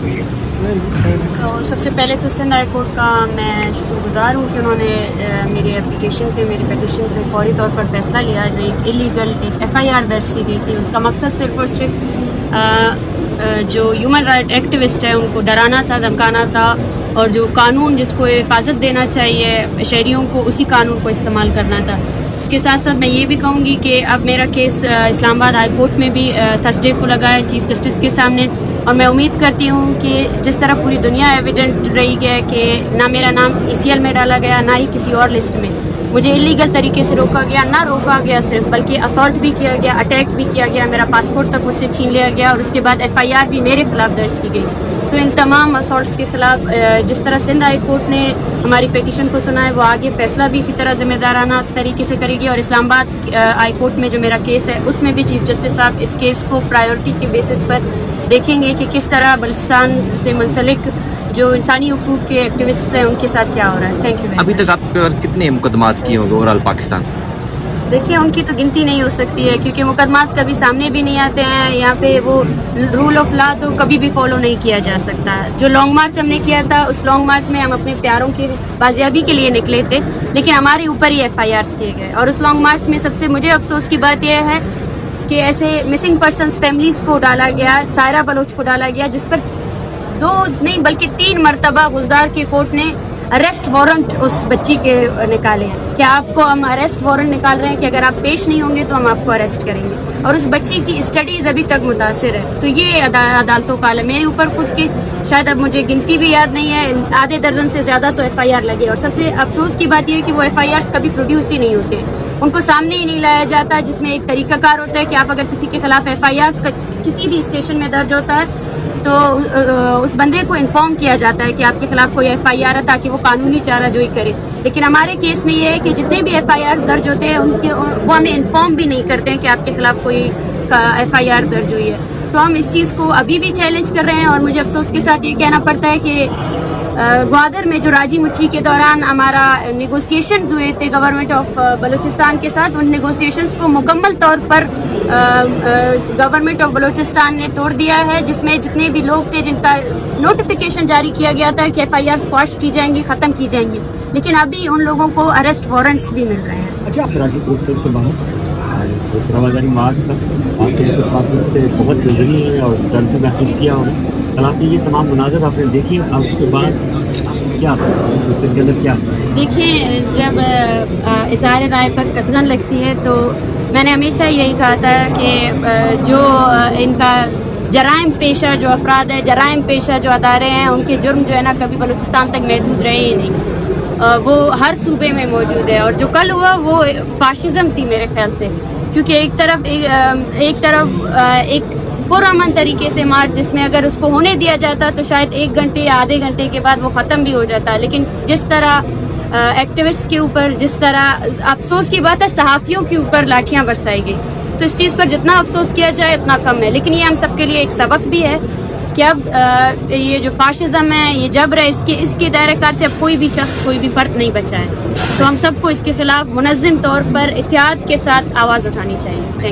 ہوئی ہے؟ تو سب سے پہلے تو سندھ ہائی کورٹ کا میں شکر گزار ہوں کہ انہوں نے میری اپلیکیشن پہ میری پٹیشن پہ فوری طور پر فیصلہ لیا. جو ایک ایلیگل ایک ایف آئی آر درج کی گئی تھی, اس کا مقصد صرف اور صرف جو ہیومن رائٹ ایکٹیوسٹ ہیں ان کو ڈرانا تھا, دھمکانا تھا, اور جو قانون جس کو حفاظت دینا چاہیے شہریوں کو, اسی قانون کو استعمال کرنا تھا. اس کے ساتھ ساتھ میں یہ بھی کہوں گی کہ اب میرا کیس اسلام آباد ہائی کورٹ میں بھی تھرسڈے کو لگا ہے چیف جسٹس کے سامنے, اور میں امید کرتی ہوں کہ جس طرح پوری دنیا ایویڈنٹ رہی ہے کہ نہ میرا نام ECL میں ڈالا گیا, نہ ہی کسی اور لسٹ میں, مجھے انلیگل طریقے سے روکا گیا, نہ روکا گیا صرف بلکہ اسالٹ بھی کیا گیا, اٹیک بھی کیا گیا, میرا پاسپورٹ تک مجھ سے چھین لیا گیا, اور اس کے بعد FIR بھی میرے خلاف درج کی گئی. تو ان تمام اسالٹس کے خلاف جس طرح سندھ ہائی کورٹ نے ہماری پیٹیشن کو سنا ہے, وہ آگے فیصلہ بھی اسی طرح ذمہ دارانہ طریقے سے کرے گی. اور اسلام آباد ہائی کورٹ میں جو میرا کیس ہے اس میں بھی چیف جسٹس صاحب اس کیس کو پرائیورٹی کے بیسس پر دیکھیں گے کہ کس طرح بلوچستان سے منسلک جو انسانی حقوق کے ایکٹیوسٹس ہیں ان کے ساتھ کیا ہو رہا ہے. Thank you. ابھی تک آپ کتنے مقدمات کیے ہوں گے اوور آل پاکستان؟ دیکھیے ان کی تو گنتی نہیں ہو سکتی ہے, کیونکہ مقدمات کبھی سامنے بھی نہیں آتے ہیں. یہاں پہ وہ رول آف لا تو کبھی بھی فالو نہیں کیا جا سکتا. جو لانگ مارچ ہم نے کیا تھا, اس لانگ مارچ میں ہم اپنے پیاروں کی بازیابی کے لیے نکلے تھے, لیکن ہمارے اوپر ہی FIRs کیے گئے. اور اس لانگ مارچ میں سب سے مجھے افسوس کی بات یہ ہے کہ ایسے مسنگ پرسنس فیملیز کو ڈالا گیا, سائرہ بلوچ کو ڈالا گیا, جس پر 2 نہیں بلکہ 3 مرتبہ غزدار کی کورٹ نے اریسٹ وارنٹ اس بچی کے نکالے ہیں. کیا آپ کو ہم اریسٹ وارنٹ نکال رہے ہیں کہ اگر آپ پیش نہیں ہوں گے تو ہم آپ کو اریسٹ کریں گے, اور اس بچی کی اسٹڈیز ابھی تک متاثر ہے. تو یہ عدالتوں کا عالم. میرے اوپر خود کی شاید اب مجھے گنتی بھی یاد نہیں ہے, آدھے درجن سے زیادہ تو FIR لگے. اور سب سے افسوس کی بات یہ ہے کہ وہ FIRs کبھی پروڈیوس ہی نہیں ہوتے, ان کو سامنے ہی نہیں لایا جاتا, جس میں ایک طریقہ کار ہوتا ہے کہ آپ اگر کسی کے خلاف FIR کسی بھی اسٹیشن میں درج ہوتا ہے تو اس بندے کو انفارم کیا جاتا ہے کہ آپ کے خلاف کوئی FIR ہے, تاکہ وہ قانونی چارہ جوئی کرے. لیکن ہمارے کیس میں یہ ہے کہ جتنے بھی FIRs درج ہوتے ہیں وہ ہمیں انفارم بھی نہیں کرتے ہیں کہ آپ کے خلاف کوئی FIR درج ہوئی ہے. تو ہم اس چیز کو ابھی بھی چیلنج کر رہے ہیں. اور مجھے افسوس کے ساتھ یہ کہنا پڑتا ہے کہ گوادر میں جو راجی مچی کے دوران ہمارا نیگوسیشنز ہوئے تھے گورنمنٹ آف بلوچستان کے ساتھ, ان نیگوسیشنز کو مکمل طور پر گورنمنٹ آف بلوچستان نے توڑ دیا ہے, جس میں جتنے بھی لوگ تھے جن کا نوٹیفیکیشن جاری کیا گیا تھا کہ FIRs سکواش کی جائیں گی, ختم کی جائیں گی, لیکن ابھی ان لوگوں کو اریسٹ وارنٹس بھی مل رہے ہیں. اچھا, کراچی پوسٹ کے بعد روازاری مارچ تک آپ کے پروسیس سے بہت گزری ہے اور درد بھی محسوس کیا ہوگا. کل آپ نے یہ تمام مناظر آپ نے دیکھی, اب اس کے بعد کیا اس کے اندر کیا؟ دیکھیں, جب اظہار رائے پر قدغن لگتی ہے تو میں نے ہمیشہ یہی کہا تھا کہ جو ان کا جرائم پیشہ جو افراد ہے, جرائم پیشہ جو ادارے ہیں, ان کے جرم جو ہے نا کبھی بلوچستان تک محدود رہے ہی نہیں, وہ ہر صوبے میں موجود ہے. اور جو کل ہوا وہ فاشزم تھی میرے خیال سے, کیونکہ ایک طرف ایک پرامن طریقے سے مارچ, جس میں اگر اس کو ہونے دیا جاتا تو شاید 1 گھنٹے یا آدھے گھنٹے کے بعد وہ ختم بھی ہو جاتا, لیکن جس طرح ایکٹیوسٹ کے اوپر, جس طرح افسوس کی بات ہے صحافیوں کے اوپر لاٹھیاں برسائی گئی, تو اس چیز پر جتنا افسوس کیا جائے اتنا کم ہے. لیکن یہ ہم سب کے لیے ایک سبق بھی ہے کہ اب یہ جو فاشزم ہے, یہ جبر ہے, اس کے دائرہ کار سے اب کوئی بھی شخص, کوئی بھی فرد نہیں بچا ہے. تو ہم سب کو اس کے خلاف منظم طور پر اتحاد کے ساتھ آواز اٹھانی چاہیے.